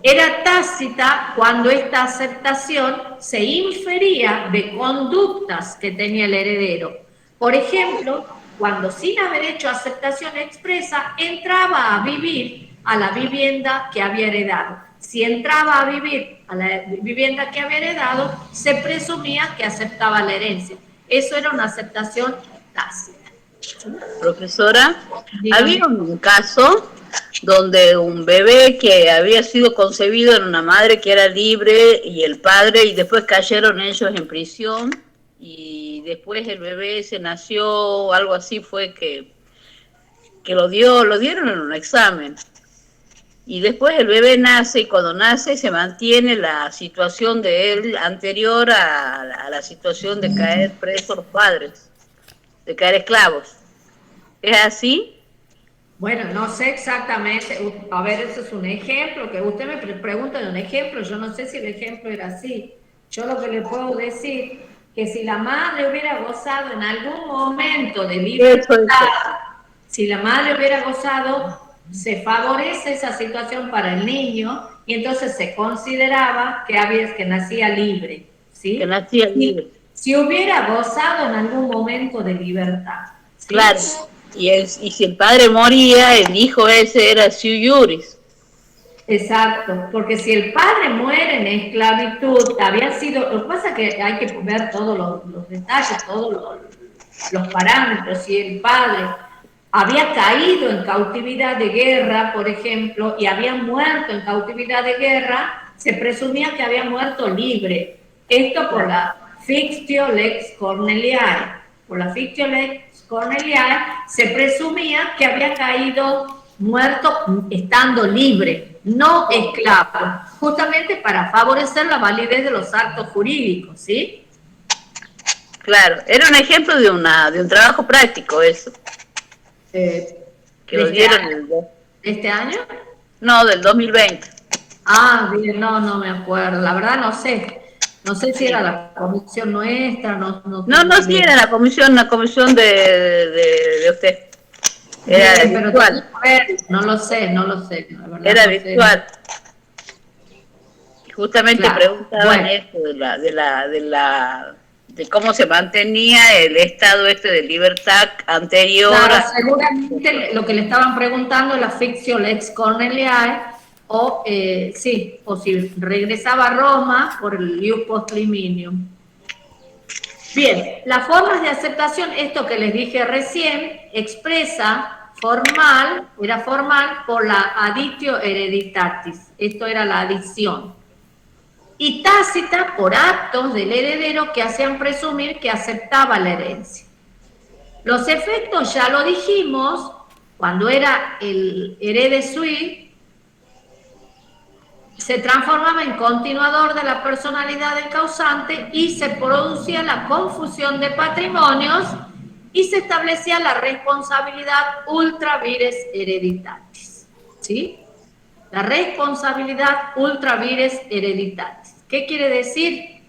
era tácita cuando esta aceptación se infería de conductas que tenía el heredero. Por ejemplo, cuando sin haber hecho aceptación expresa, entraba a vivir a la vivienda que había heredado. Si entraba a vivir a la vivienda que había heredado, se presumía que aceptaba la herencia. Eso era una aceptación tácita. Profesora, había un caso donde un bebé que había sido concebido en una madre que era libre y el padre, y después cayeron ellos en prisión, y después el bebé se nació, algo así fue que lo dieron en un examen. Y después el bebé nace, y cuando nace se mantiene la situación de él anterior a la situación de caer presos los padres, de caer esclavos. ¿Es así? Bueno, no sé exactamente. A ver, ese es un ejemplo, que usted me pregunta de un ejemplo, yo no sé si el ejemplo era así. Yo lo que le puedo decir, que si la madre hubiera gozado en algún momento de libertad, si la madre hubiera gozado, se favorece esa situación para el niño y entonces se consideraba que nacía libre, ¿sí? Que nacía libre. Si hubiera gozado en algún momento de libertad, ¿sí? Claro. Y si el padre moría, el hijo ese era sui juris. Exacto, porque si el padre muere en esclavitud, había sido, lo que pasa es que hay que ver todos los detalles, todos los parámetros. Si el padre había caído en cautividad de guerra, por ejemplo, y había muerto en cautividad de guerra, se presumía que había muerto libre. Esto por la fictio lex Corneliae. Por la fictio lex Corneliae se presumía que había caído muerto estando libre, no esclavo, justamente para favorecer la validez de los actos jurídicos, ¿sí? Claro, era un ejemplo de un trabajo práctico eso. Que lo dieron ¿Este año? No, del 2020. Ah, bien, no me acuerdo, la verdad no sé. No sé si era la comisión nuestra, no, sí era la comisión de usted. Era bien, virtual. No lo sé, la verdad, era no virtual. Justamente claro. preguntaban esto de cómo se mantenía el estado de libertad anterior. Claro, seguramente lo que le estaban preguntando es la fictio lex Corneliae, o si regresaba a Roma por el ius post liminium. Bien, las formas de aceptación, esto que les dije recién, expresa era formal por la additio hereditatis, esto era la adición, y tácita por actos del heredero que hacían presumir que aceptaba la herencia. Los efectos ya lo dijimos, cuando era el herede sui, se transformaba en continuador de la personalidad del causante y se producía la confusión de patrimonios y se establecía la responsabilidad ultra vires hereditatis, ¿sí? La responsabilidad ultra vires hereditatis. ¿Qué quiere decir?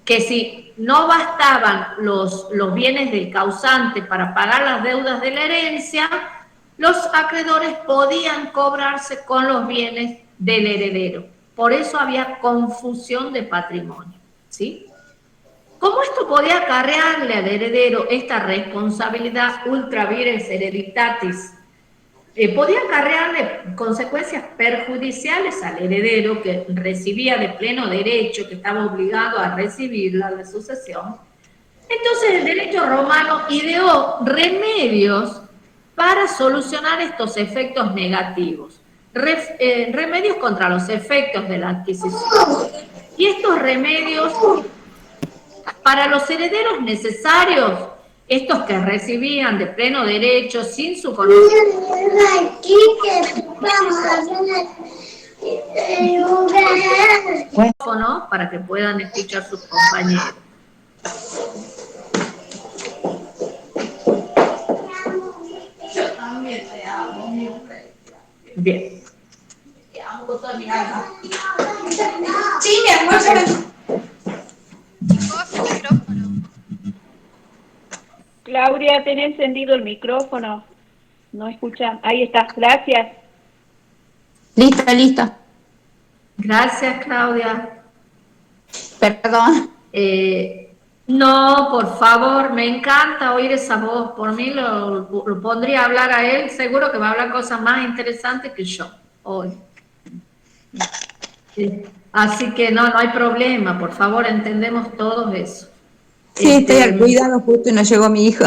Que si no bastaban los bienes del causante para pagar las deudas de la herencia, los acreedores podían cobrarse con los bienes del heredero. Por eso había confusión de patrimonio, ¿sí? ¿Cómo esto podía acarrearle al heredero esta responsabilidad ultra vires hereditatis? Podía acarrearle consecuencias perjudiciales al heredero que recibía de pleno derecho, que estaba obligado a recibirla, la sucesión. Entonces el derecho romano ideó remedios para solucionar estos efectos negativos. Remedios contra los efectos de la adquisición. Y estos remedios, para los herederos necesarios, estos que recibían de pleno derecho, sin su conocimiento, para que puedan escuchar sus compañeros. Yo también te amo, mi rey. Bien. Te amo con toda mi alma. Sí, mi amor. Claudia, tenés encendido el micrófono. No escuchan. Ahí está. Gracias. Lista. Gracias, Claudia. Perdón. No, por favor, me encanta oír esa voz. Por mí lo pondría a hablar a él. Seguro que va a hablar cosas más interesantes que yo hoy. Así que no hay problema. Por favor, entendemos todos eso. Sí, estoy al cuidado justo y no llegó mi hijo.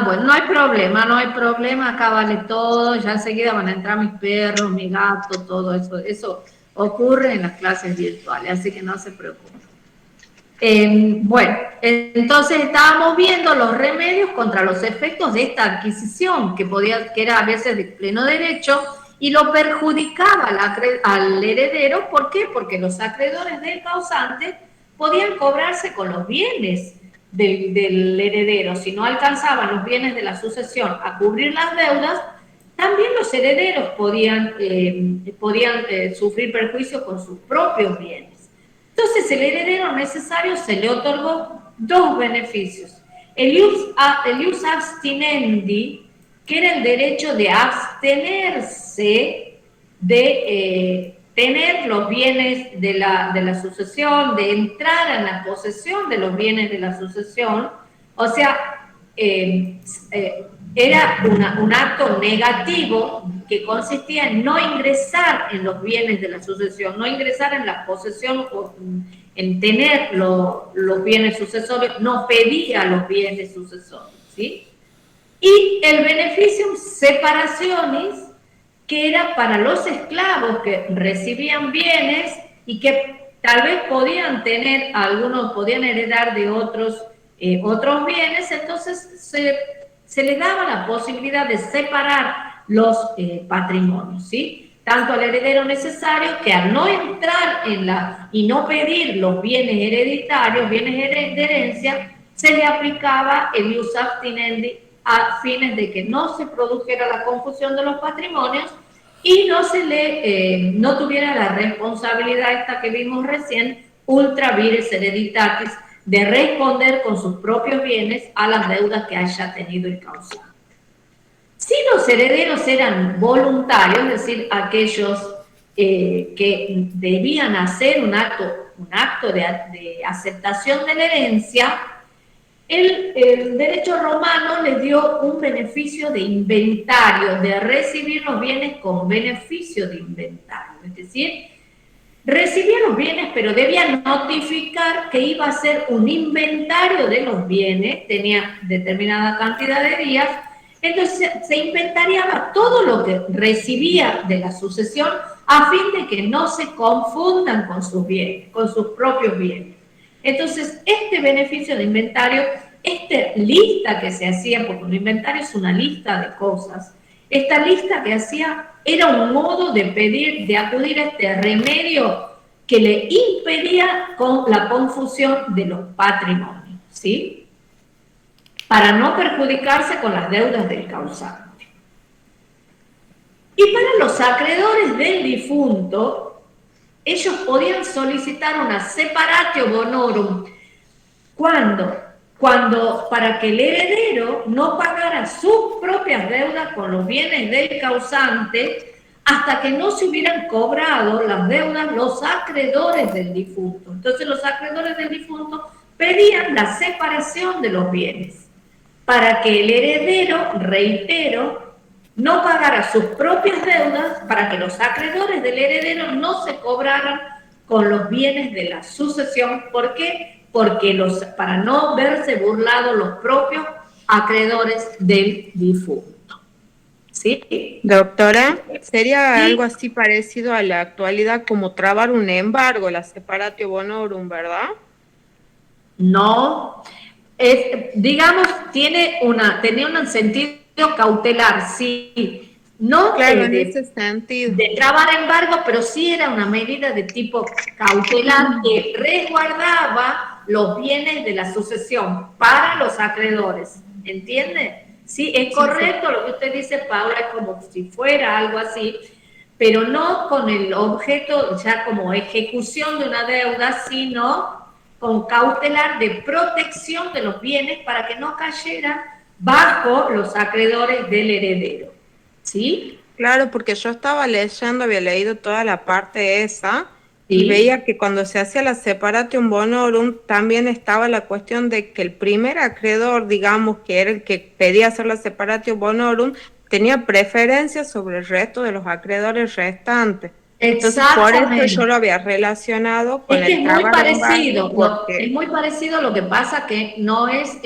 Bueno, no hay problema, acá vale todo, ya enseguida van a entrar mis perros, mi gato, todo eso ocurre en las clases virtuales, así que no se preocupen. Bueno, entonces estábamos viendo los remedios contra los efectos de esta adquisición, que era a veces de pleno derecho, y lo perjudicaba al heredero. ¿Por qué? Porque los acreedores del causante podían cobrarse con los bienes del heredero. Si no alcanzaban los bienes de la sucesión a cubrir las deudas, también los herederos podían sufrir perjuicios con sus propios bienes. Entonces, el heredero necesario se le otorgó dos beneficios. El ius abstinendi, que era el derecho de abstenerse de tener los bienes de la sucesión, de entrar en la posesión de los bienes de la sucesión. O sea, era un acto negativo que consistía en no ingresar en los bienes de la sucesión, no ingresar en la posesión o en tener los bienes sucesorios, no pedía los bienes sucesorios, ¿sí? Y el beneficium separationis, que era para los esclavos que recibían bienes y que tal vez podían tener, algunos podían heredar de otros bienes, entonces se les daba la posibilidad de separar los patrimonios, ¿sí? Tanto al heredero necesario, que al no entrar y no pedir los bienes hereditarios, bienes de herencia, se le aplicaba el ius abstinendi a fines de que no se produjera la confusión de los patrimonios y no tuviera la responsabilidad esta que vimos recién, ultra vires hereditatis, de responder con sus propios bienes a las deudas que haya tenido el causante. Si los herederos eran voluntarios, es decir, aquellos que debían hacer un acto de aceptación de la herencia, el derecho romano les dio un beneficio de inventario, de recibir los bienes con beneficio de inventario. Es decir, recibía los bienes, pero debía notificar que iba a hacer un inventario de los bienes, tenía determinada cantidad de días, entonces se inventariaba todo lo que recibía de la sucesión a fin de que no se confundan con sus bienes, con sus propios bienes. Entonces, este beneficio de inventario, esta lista que se hacía, porque un inventario es una lista de cosas, esta lista que hacía era un modo de acudir a este remedio que le impedía con la confusión de los patrimonios, ¿sí? Para no perjudicarse con las deudas del causante. Y para los acreedores del difunto, ellos podían solicitar una separatio bonorum. Cuando para que el heredero no pagara sus propias deudas con los bienes del causante hasta que no se hubieran cobrado las deudas los acreedores del difunto. Entonces los acreedores del difunto pedían la separación de los bienes para que el heredero, reitero, no pagara sus propias deudas, para que los acreedores del heredero no se cobraran con los bienes de la sucesión. ¿Por qué? Porque para no verse burlados los propios acreedores del difunto. ¿Sí? Doctora, sería ¿Sí? algo así parecido a la actualidad como trabar un embargo, la separatio bonorum, ¿verdad? No, digamos, tenía un sentido cautelar, sí, no claro, en ese sentido. de trabar embargo, pero sí era una medida de tipo cautelar que resguardaba los bienes de la sucesión para los acreedores, ¿entiende? Sí, es correcto lo que usted dice, Paula, es como si fuera algo así, pero no con el objeto ya como ejecución de una deuda, sino con cautelar de protección de los bienes para que no cayeran bajo los acreedores del heredero, ¿sí? Claro, porque yo estaba leyendo, había leído toda la parte esa, ¿sí? Y veía que cuando se hacía la separatio bonorum también estaba la cuestión de que el primer acreedor, digamos, que era el que pedía hacer la separatio bonorum, tenía preferencia sobre el resto de los acreedores restantes. Entonces, por eso yo lo había relacionado con el trabajo. Es muy parecido, lo que pasa que no es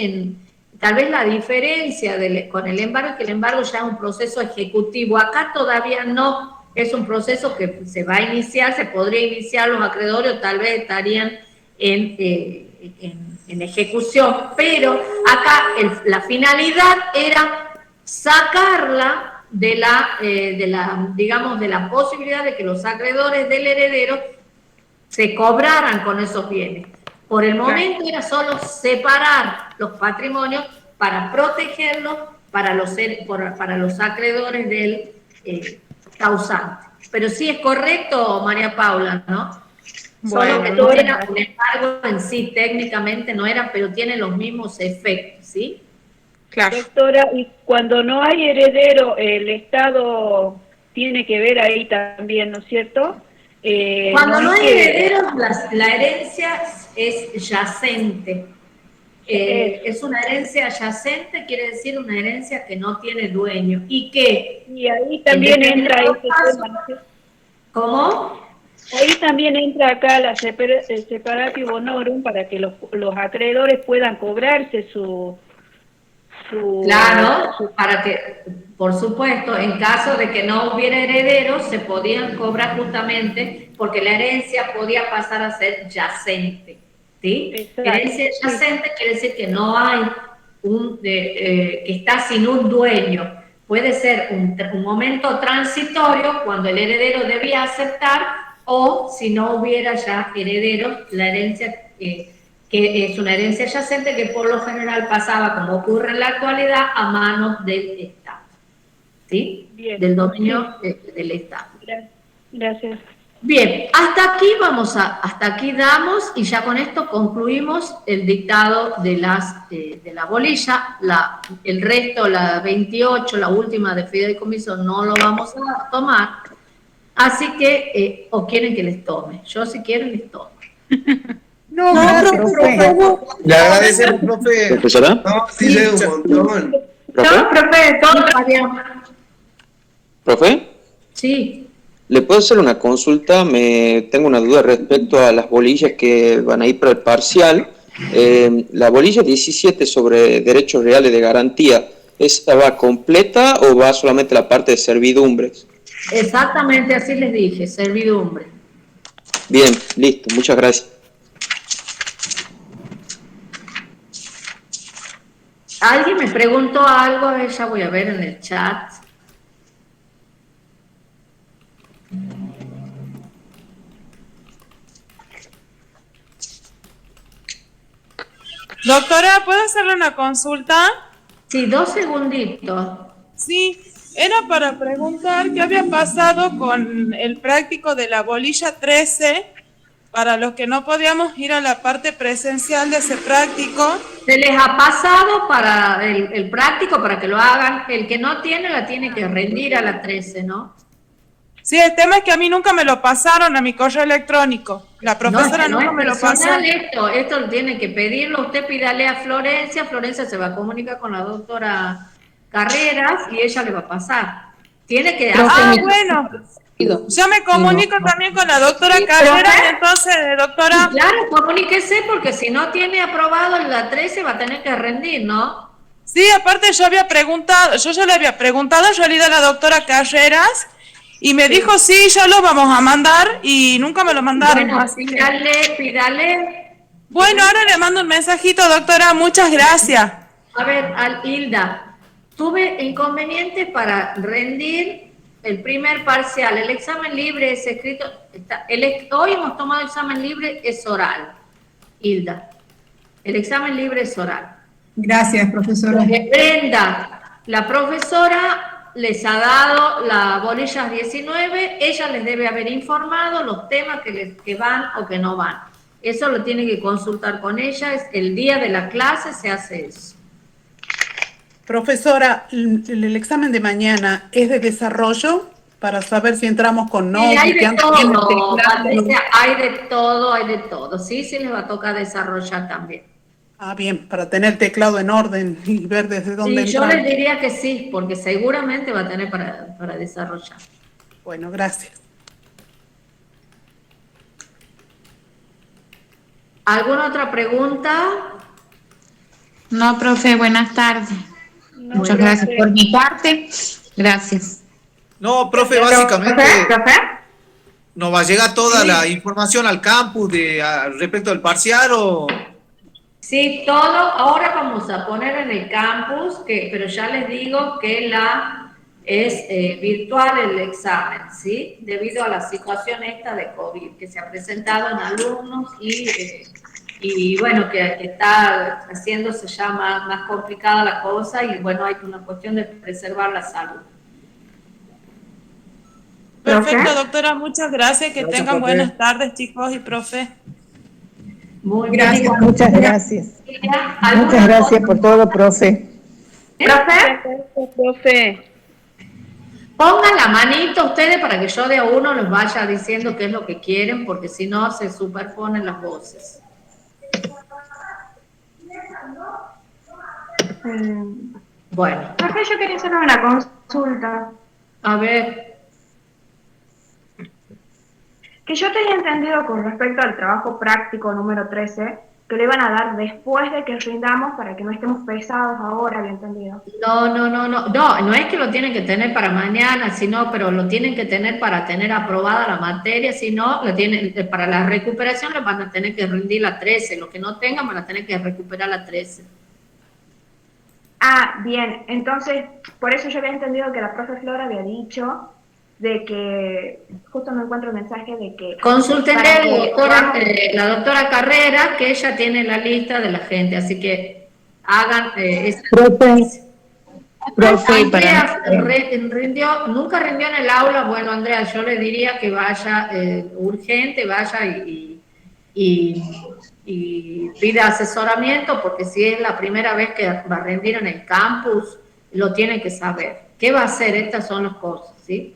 tal vez la diferencia con el embargo, que el embargo ya es un proceso ejecutivo. Acá todavía no es un proceso que se va a iniciar, se podría iniciar los acreedores, o tal vez estarían en ejecución, pero acá la finalidad era sacarla de la posibilidad de que los acreedores del heredero se cobraran con esos bienes. Por el momento era solo separar los patrimonios para protegerlos para los acreedores del causante. Pero sí es correcto, María Paula, ¿no? Bueno, solo que no era un embargo en sí, técnicamente no era, pero tiene los mismos efectos, ¿sí? Claro. Doctora, y cuando no hay heredero, el Estado tiene que ver ahí también, ¿no es cierto? Cuando no hay herederos, la herencia es yacente. es una herencia adyacente, quiere decir una herencia que no tiene dueño. ¿Y qué? Y ahí también entra ese tema. ¿Cómo? Ahí también entra acá el separatio bonorum para que los acreedores puedan cobrarse su Claro, para que, por supuesto, en caso de que no hubiera herederos, se podían cobrar justamente porque la herencia podía pasar a ser yacente, ¿sí? Exacto. Herencia yacente quiere decir que no hay que está sin un dueño. Puede ser un momento transitorio cuando el heredero debía aceptar, o si no hubiera ya herederos, la herencia que es una herencia yacente que por lo general pasaba, como ocurre en la actualidad, a manos del Estado, ¿sí? Bien. Del dominio del Estado. Gracias. Bien, hasta aquí damos, y ya con esto concluimos el dictado de la bolilla. El resto, la 28, la última de fideicomiso, no lo vamos a tomar. Así que, o quieren que les tome. Yo, si quieren, les tomo. No, gracias, profe. Le agradecemos, profe. ¿Profesora? No, sí, lee un montón. ¿Profe? No, profe, ¿Profe? Sí. ¿Le puedo hacer una consulta? Tengo una duda respecto a las bolillas que van a ir para el parcial. La bolilla 17 sobre derechos reales de garantía, ¿esa va completa o va solamente la parte de servidumbres? Exactamente así les dije, servidumbre. Bien, listo, muchas gracias. Alguien me preguntó algo, a ver, ya voy a ver en el chat. Doctora, ¿puedo hacerle una consulta? Sí, 2 segunditos. Sí, era para preguntar qué había pasado con el práctico de la bolilla 13 para los que no podíamos ir a la parte presencial de ese práctico. Se les ha pasado para el práctico para que lo hagan. El que no tiene, la tiene que rendir a la 13, ¿no? Sí, el tema es que a mí nunca me lo pasaron a mi correo electrónico. La profesora nunca me lo pasó. Esto lo tiene que pedirlo. Usted pídale a Florencia. Florencia se va a comunicar con la doctora Carreras y ella le va a pasar. Tiene que hacer. Bueno. Yo me comunico también con la doctora Carreras, entonces, doctora. Sí, claro, comuníquese, porque si no tiene aprobado la 13 va a tener que rendir, ¿no? Sí, aparte yo ya le había preguntado en realidad a la doctora Carreras y me dijo, sí, ya lo vamos a mandar, y nunca me lo mandaron. Bueno, pídale. Bueno, ahora le mando un mensajito, doctora, muchas gracias. A ver, Hilda, tuve inconvenientes para rendir el primer parcial. El examen libre es escrito, hoy hemos tomado examen libre, es oral, Hilda. El examen libre es oral. Gracias, profesora. Brenda, la profesora les ha dado la bolilla 19, ella les debe haber informado los temas que van o que no van. Eso lo tiene que consultar con ella, es el día de la clase se hace eso. Profesora, el examen de mañana es de desarrollo para saber si entramos con no. Sí, hay de todo, Patricia, hay de todo. Sí, les va a tocar desarrollar también. Ah, bien, para tener teclado en orden y ver desde dónde sí, entrar. Yo les diría que sí, porque seguramente va a tener para desarrollar. Bueno, gracias. ¿Alguna otra pregunta? No, profe, buenas tardes. No, muchas gracias por mi parte. Gracias. No, profe, básicamente ¿Profe? ¿nos va a llegar toda la información al campus respecto del parcial o...? Sí, todo. Ahora vamos a poner en el campus, pero ya les digo que es virtual el examen, ¿sí? Debido a la situación esta de COVID que se ha presentado en alumnos y bueno, que está haciéndose ya más complicada la cosa y bueno, hay una cuestión de preservar la salud. Perfecto, doctora, muchas gracias. Que tengan buenas tardes, chicos y profe. Muy gracias, bien. muchas gracias. Muchas gracias por todo, profe. ¿Profe? Pongan la manito ustedes para que yo de a uno les vaya diciendo qué es lo que quieren, porque si no se superponen las voces. Bueno. Profe, yo quería hacer una consulta. A ver. Que yo tenía entendido con respecto al trabajo práctico número 13, que lo iban a dar después de que rindamos para que no estemos pesados ahora, había entendido. No es que lo tienen que tener para mañana, sino, pero lo tienen que tener para tener aprobada la materia, si no, para la recuperación le van a tener que rendir la 13, lo que no tengan van a tener que recuperar la 13. Ah, bien, entonces, por eso yo había entendido que la profe Flora había dicho de que, justo me encuentro el mensaje de que... Consúltenle la doctora Carrera, que ella tiene la lista de la gente, así que hagan esa... Profe, Andrea nunca rindió en el aula. Bueno, Andrea, yo le diría que vaya urgente, vaya y pida asesoramiento, porque si es la primera vez que va a rendir en el campus, lo tiene que saber. ¿Qué va a hacer? Estas son las cosas, ¿sí?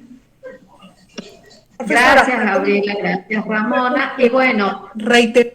Gracias, Gabriela, gracias, Ramona. Y bueno, reitero